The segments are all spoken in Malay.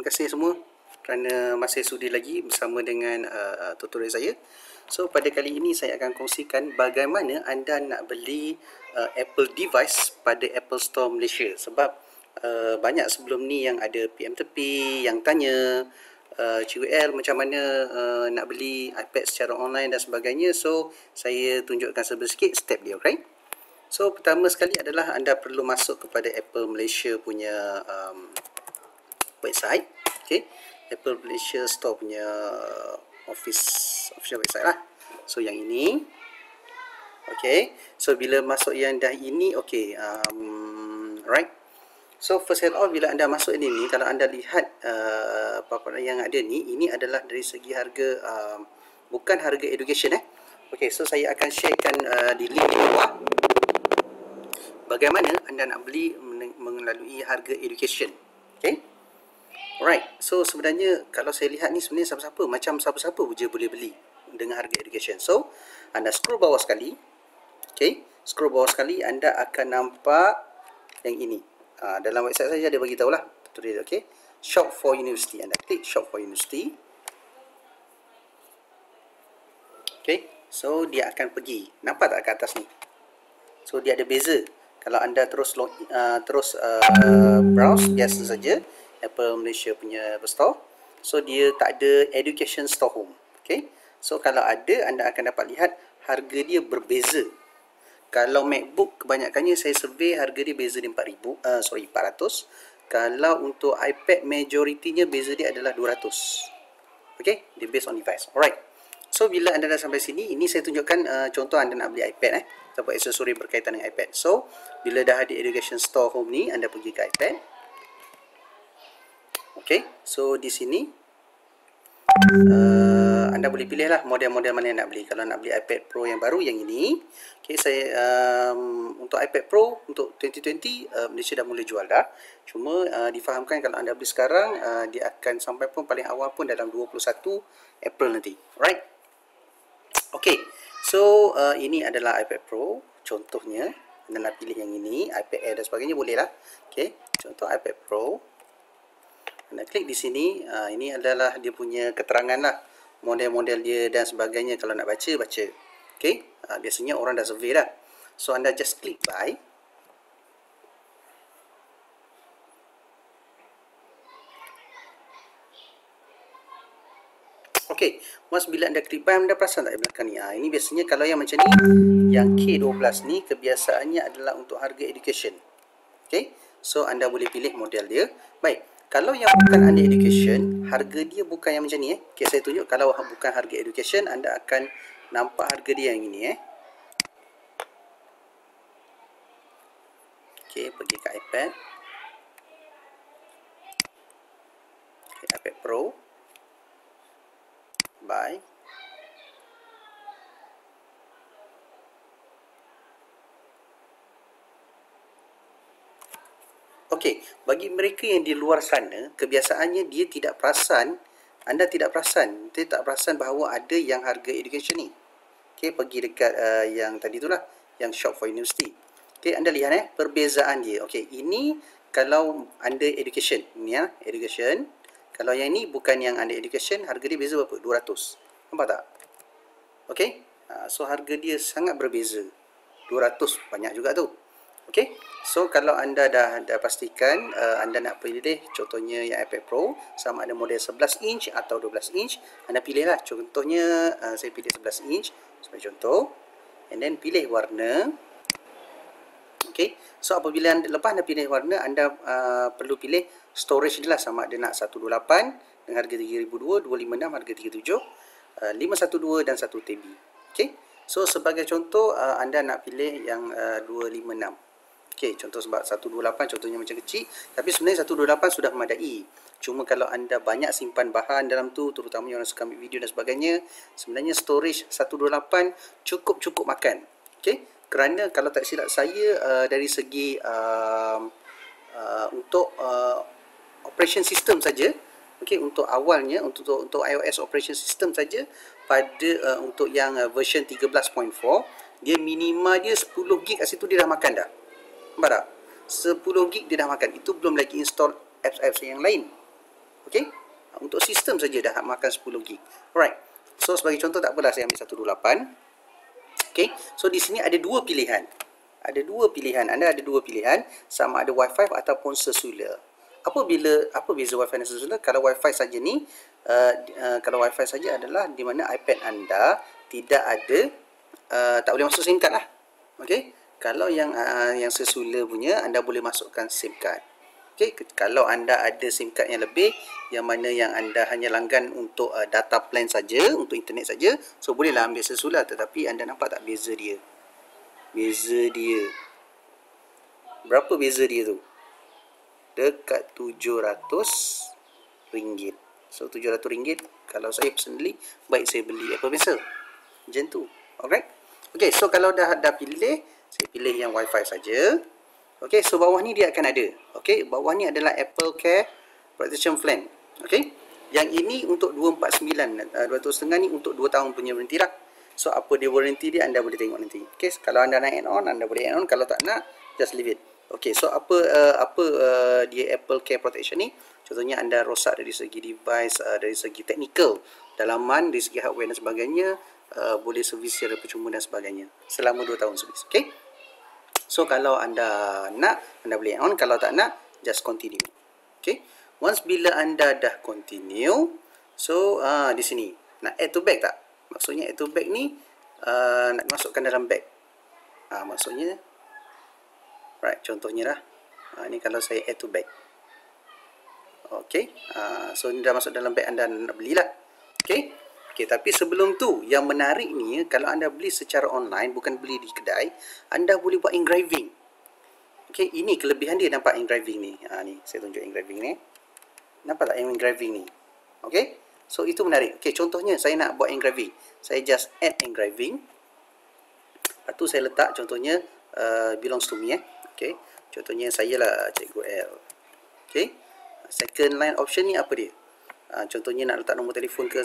kasih semua kerana masih sudi lagi bersama dengan tutorial saya. So pada kali ini saya akan kongsikan bagaimana anda nak beli Apple device pada Apple Store Malaysia. Sebab banyak sebelum ni yang ada PM tepi yang tanya CWL macam mana nak beli iPad secara online dan sebagainya. So saya tunjukkan sedikit step dia, okay? So pertama sekali adalah anda perlu masuk kepada Apple Malaysia punya website, okay? Apple Malaysia Store punya official website lah. So yang ini, okay. So bila masuk yang dah ini, okay, right. So first of all, bila anda masuk ini, kalau anda lihat apa-apa yang ada ni, ini adalah dari segi harga, bukan harga education Okay, so saya akan sharekan di link di bawah bagaimana anda nak beli melalui harga education, okay. Alright, so sebenarnya kalau saya lihat ni sebenarnya siapa-siapa, macam siapa-siapa je boleh beli dengan harga education. So anda scroll bawah sekali, okay, scroll bawah sekali, anda akan nampak yang ini. Dalam website saya ada bagi tahu lah tutorial, okay. Shop for University, anda klik Shop for University, okay. So dia akan pergi, nampak tak kat atas ni? So dia ada beza. Kalau anda terus browse biasa saja Apple Malaysia punya store, so dia tak ada education store home, okay. So kalau ada, anda akan dapat lihat harga dia berbeza. Kalau MacBook kebanyakannya saya survey harga dia beza di 400. Kalau untuk iPad majoritinya beza dia adalah 200, okay. Dia based on device. Alright, so bila anda dah sampai sini, ini saya tunjukkan contoh anda nak beli iPad atau aksesori berkaitan dengan iPad. So bila dah ada education store home ni, anda pergi ke iPad. Okay, so di sini anda boleh pilih lah model-model mana yang nak beli. Kalau nak beli iPad Pro yang baru, yang ini, okay, saya untuk iPad Pro untuk 2020 Malaysia dah mula jual dah. Cuma difahamkan kalau anda beli sekarang, dia akan sampai pun paling awal pun dalam 21 April nanti. Alright, okay. So ini adalah iPad Pro contohnya. Anda nak pilih yang ini, iPad Air dan sebagainya, boleh lah. Okay, contoh iPad Pro, anda klik di sini. Ini adalah dia punya keterangan lah, model-model dia dan sebagainya. Kalau nak baca, baca. Okay, biasanya orang dah survey dah. So anda just klik buy. Okay, once bila anda klik buy, anda perasan tak di belakang ni? Ini biasanya kalau yang macam ni, yang K12 ni kebiasaannya adalah untuk harga education. Okay, so anda boleh pilih model dia. Baik, kalau yang bukan under education, harga dia bukan yang macam ni. Okay, saya tunjuk kalau bukan harga education, anda akan nampak harga dia yang ini. Okay, pergi ke iPad. Okay, iPad Pro. Buy. Okey, bagi mereka yang di luar sana, kebiasaannya dia tidak perasan, anda tidak perasan, dia tak perasan bahawa ada yang harga education ni. Okey, pergi dekat yang tadi itulah, yang Shop for University. Okey, anda lihat perbezaan dia. Okey, ini kalau under education, ni education. Kalau yang ni bukan yang under education, harga dia beza berapa? 200. Nampak tak? Okey, so harga dia sangat berbeza. 200 banyak juga tu. Okey, so kalau anda dah pastikan anda nak pilih contohnya yang iPad Pro, sama ada model 11 inch atau 12 inch, anda pilihlah. Contohnya saya pilih 11 inch sebagai contoh, and then pilih warna. Okey, so apabila lepas anda pilih warna, anda perlu pilih storage dia lah, sama ada nak 128 dengan harga 3,200, 256 harga 37, 512 dan 1 TB. Okey, so sebagai contoh anda nak pilih yang 256. Okey, contoh sebab 128 contohnya macam kecil, tapi sebenarnya 128 sudah memadai. Cuma kalau anda banyak simpan bahan dalam tu, terutama yang orang suka ambil video dan sebagainya, sebenarnya storage 128 cukup makan. Okey, kerana kalau tak silap saya dari segi untuk operation system saja, okey, untuk awalnya untuk iOS operation system saja, pada untuk yang version 13.4, dia minima dia 10 gig kat situ dia dah makan dah. Nampak tak? 10 gig dia dah makan. Itu belum lagi install apps-apps yang lain. Okey. Untuk sistem saja dah makan 10 gig. Alright. So sebagai contoh tak apalah saya ambil 128. Okey. So di sini ada dua pilihan. Ada dua pilihan. Anda ada dua pilihan, sama ada Wi-Fi ataupun sesular. Apa beza Wi-Fi dan sesular? Kalau Wi-Fi saja ni kalau Wi-Fi saja adalah di mana iPad anda tidak ada tak boleh masuk SIM card lah. Okey. Kalau yang sesular punya, anda boleh masukkan SIM card. Okey, kalau anda ada SIM card yang lebih, yang mana yang anda hanya langgan untuk data plan saja, untuk internet saja, so bolehlah ambil sesular. Tetapi anda nampak tak beza dia? Beza dia. Berapa beza dia tu? Dekat RM700. So RM700, kalau saya personally, baik saya beli Apple Pencil. Macam tu. Alright. Okay, so kalau dah pilih, saya pilih yang Wi-Fi saja. Okay, so bawah ni dia akan ada. Okay, bawah ni adalah Apple Care Protection Plan. Okay, yang ini untuk 249, 200.5 ni untuk 2 tahun punya warranty lah. So apa dia warranty dia, anda boleh tengok nanti. Okay, kalau anda nak add on, anda boleh add on. Kalau tak nak, just leave it. Okay, so apa dia Apple Care Protection ni? Contohnya anda rosak dari segi device, dari segi technical, dalaman, dari segi hardware dan sebagainya, boleh servis secara percuma dan sebagainya selama 2 tahun servis. Okay, so kalau anda nak, anda boleh add on. Kalau tak nak, just continue. Okay, once bila anda dah continue, so di sini nak add to bag tak? Maksudnya add to bag ni nak masukkan dalam bag. Maksudnya right, contohnya lah ni kalau saya add to bag. Okay, so ni dah masuk dalam bag anda nak belilah. Okay. Okay, tapi sebelum tu, yang menarik ni, kalau anda beli secara online, bukan beli di kedai, anda boleh buat engraving. Okay, ini kelebihan dia, nampak engraving ni. Ni, saya tunjuk engraving ni. Nampak tak engraving ni? Okay, so itu menarik. Okay, contohnya, saya nak buat engraving. Saya just add engraving. Lepas tu saya letak, contohnya, belongs to me. Okay, contohnya saya lah, Cikgu L. Okay, second line option ni apa dia? Contohnya nak letak nombor telefon ke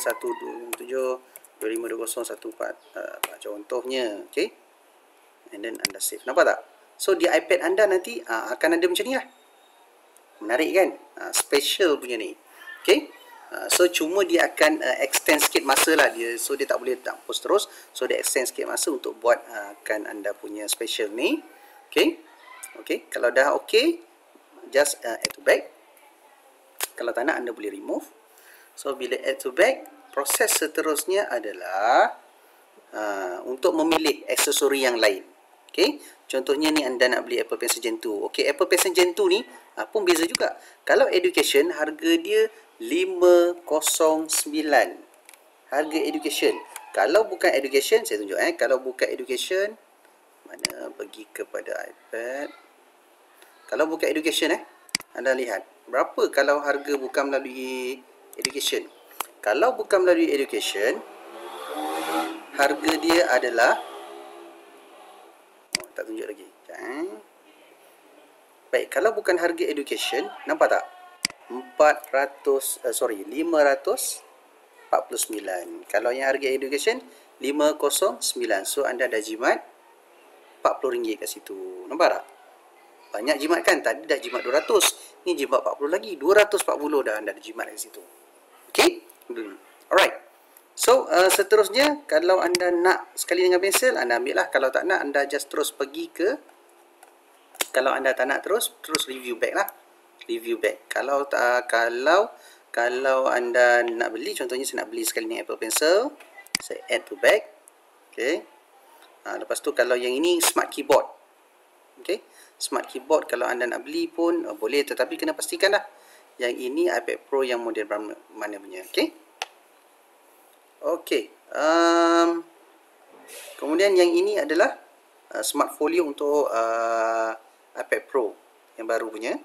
127-252014. Contohnya, okay, and then anda save. Nampak tak? So di iPad anda nanti akan ada macam ni lah. Menarik kan? Special punya ni. Okay, so cuma dia akan extend sikit masa lah dia. So dia tak boleh tak post terus. So dia extend sikit masa untuk buat kan anda punya special ni. Okay, okay, kalau dah okay, just add to bag. Kalau tak nak, anda boleh remove. So bila add to bag, proses seterusnya adalah untuk memilih aksesori yang lain. Okay, contohnya ni anda nak beli Apple Pencil Gen 2. Okay, Apple Pencil Gen 2 ni pun beza juga. Kalau education, harga dia 509. Harga education. Kalau bukan education, saya tunjuk kalau bukan education, mana pergi kepada iPad. Kalau bukan education anda lihat berapa kalau harga bukan melalui education. Kalau bukan melalui education, harga dia adalah tak tunjuk lagi. Baik, kalau bukan harga education, nampak tak? 549. Kalau yang harga education 509. So anda dah jimat RM40 kat situ. Nampak tak? Banyak jimat kan? Tadi dah jimat 200. Ni jimat 40 lagi. 240 dah anda dah jimat kat situ. Okay? Alright. So, seterusnya, kalau anda nak sekali dengan pensel, anda ambil lah. Kalau tak nak, anda just terus pergi ke, kalau anda tak nak terus review back lah. Review back. Kalau anda nak beli, contohnya saya nak beli sekali dengan Apple Pencil, saya add to bag. Okay. Lepas tu, kalau yang ini smart keyboard. Okay. Smart keyboard, kalau anda nak beli pun boleh, tetapi kena pastikan lah yang ini iPad Pro yang model mana punya. Okay. Okay. Kemudian yang ini adalah Smart Folio untuk iPad Pro yang baru punya.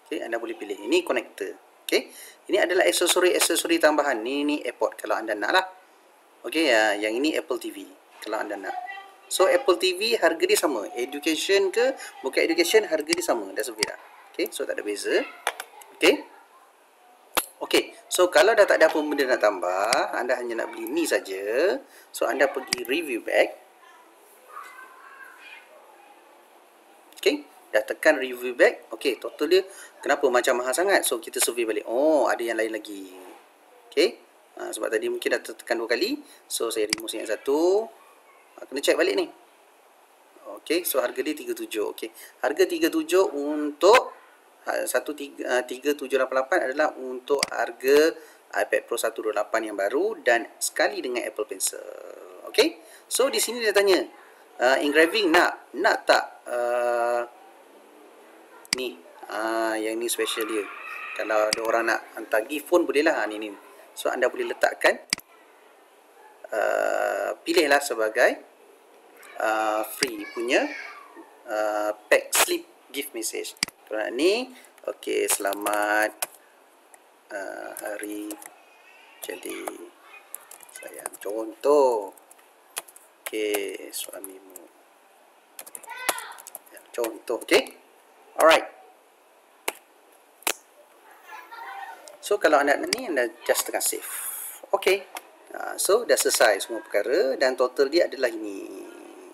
Okay, anda boleh pilih. Ini connector. Okay. Ini adalah aksesori tambahan. Ini AirPod kalau anda nak lah. Okay, yang ini Apple TV kalau anda nak. So Apple TV harga dia sama. Education ke bukan education, harga dia sama. Dah sebut dah. Okay, so tak ada beza. Okay. Okay, so kalau dah tak ada apa benda nak tambah, anda hanya nak beli ni saja. So anda pergi review back. Okay, dah tekan review back. Okey, total dia kenapa macam mahal sangat? So kita survey balik. Oh, ada yang lain lagi. Okey. Sebab tadi mungkin dah tekan 2 kali. So saya remove yang satu. Kena check balik ni. Okey, so harga dia 37. Okey. Harga 37 untuk 3788 adalah untuk harga iPad Pro 128 yang baru dan sekali dengan Apple Pencil. Okey. So di sini dia tanya, engraving nak tak ni. Yang ni special dia. Kalau ada orang nak hantar gift pun boleh lah. Ni. So anda boleh letakkan, pilihlah sebagai free punya pack slip gift message. Kalau nak ni, okey, selamat hari jadi sayang. Contoh, okey, suamimu. Contoh, okey. Alright. So kalau anda ni, anda just tekan save. Okey. So dah selesai semua perkara dan total dia adalah ini.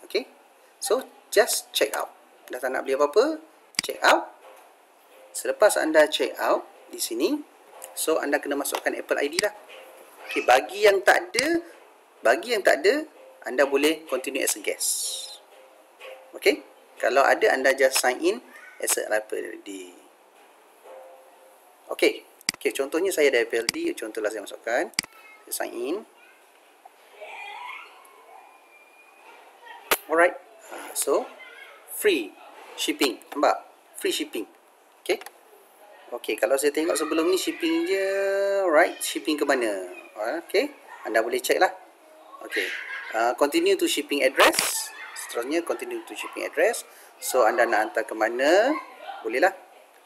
Okey. So just check out. Dah tak nak beli apa-apa, check out. Selepas anda check out di sini, so anda kena masukkan Apple ID lah. Okey, bagi yang tak ada, anda boleh continue as a guest. Okey. Kalau ada, anda just sign in as a Apple ID. Okey. Okey, contohnya saya ada Apple ID, contohlah saya masukkan. Saya sign in. Alright. So free shipping. Nampak? Free shipping. Okey. Okey, kalau saya tengok sebelum ni shipping je, right? Shipping ke mana? Okey. Anda boleh check lah. Okey. Continue to shipping address. Seterusnya continue to shipping address. So anda nak hantar ke mana? Boleh lah.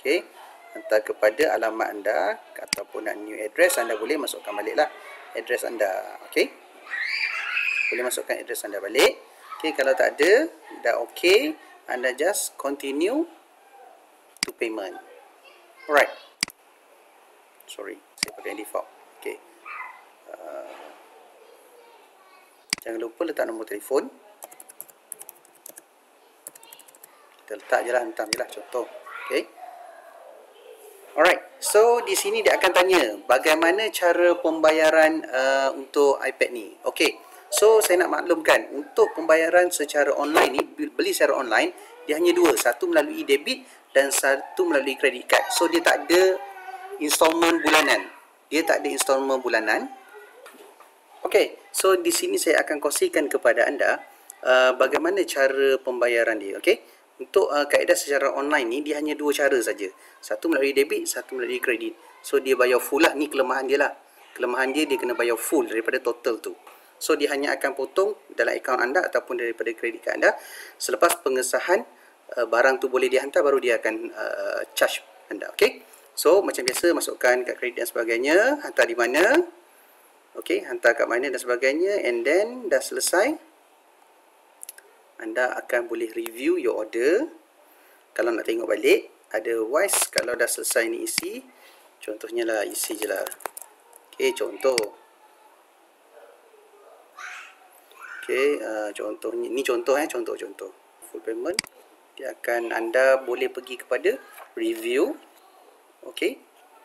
Okey. Hantar kepada alamat anda ataupun nak new address, anda boleh masukkan balik lah address anda. Okey. Boleh masukkan address anda balik. Okey, kalau tak ada, dah okey, anda just continue to payment. Alright. Sorry, saya pakai default. Okey. Jangan lupa letak nombor telefon. Kita letak je lah, hentam je lah, contoh. Okey. Alright, so di sini dia akan tanya bagaimana cara pembayaran untuk iPad ni. Okey, so saya nak maklumkan untuk pembayaran secara online ni, beli secara online, dia hanya dua. Satu melalui debit dan satu melalui credit card. So dia tak ada installment bulanan. Okey, so di sini saya akan kongsikan kepada anda bagaimana cara pembayaran dia. Okey. Untuk kaedah secara online ni, dia hanya dua cara saja. Satu melalui debit, satu melalui kredit. So dia bayar full lah. Ni kelemahan dia lah. Kelemahan dia kena bayar full daripada total tu. So dia hanya akan potong dalam akaun anda ataupun daripada kredit card anda. Selepas pengesahan barang tu boleh dihantar, baru dia akan charge anda. Okay. So macam biasa, masukkan kad kredit dan sebagainya. Hantar di mana. Okay, hantar kat mana dan sebagainya. And then dah selesai, anda akan boleh review your order. Kalau nak tengok balik, otherwise kalau dah selesai ni isi, contohnya lah isi je lah. Okay, contoh. Okay, contohnya, ni contoh contoh. Full payment. Dia akan, anda boleh pergi kepada review. Okay,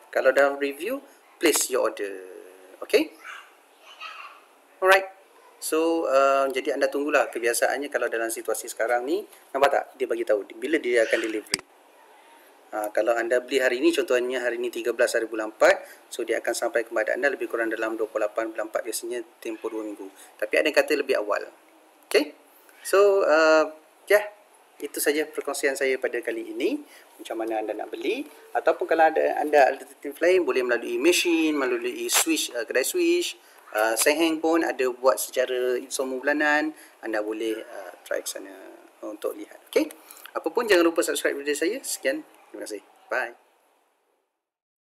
kalau dah review, place your order. Okay. Alright. So, jadi anda tunggulah. Kebiasaannya kalau dalam situasi sekarang ni, nampak tak? Dia bagi tahu bila dia akan delivery. Kalau anda beli hari ni, contohnya hari ni 13 hari bulan 4, so dia akan sampai kepada anda lebih kurang dalam 28 bulan 4, biasanya tempoh 2 minggu. Tapi ada yang kata lebih awal. Okay? So, itu saja perkongsian saya pada kali ini. Macam mana anda nak beli. Ataupun kalau anda alternatif lain, boleh melalui machine, melalui switch, kedai switch. Seheng pun ada buat secara installment bulanan. Anda boleh try ke sana untuk lihat. Okay? Apapun, jangan lupa subscribe video saya. Sekian. Terima kasih. Bye.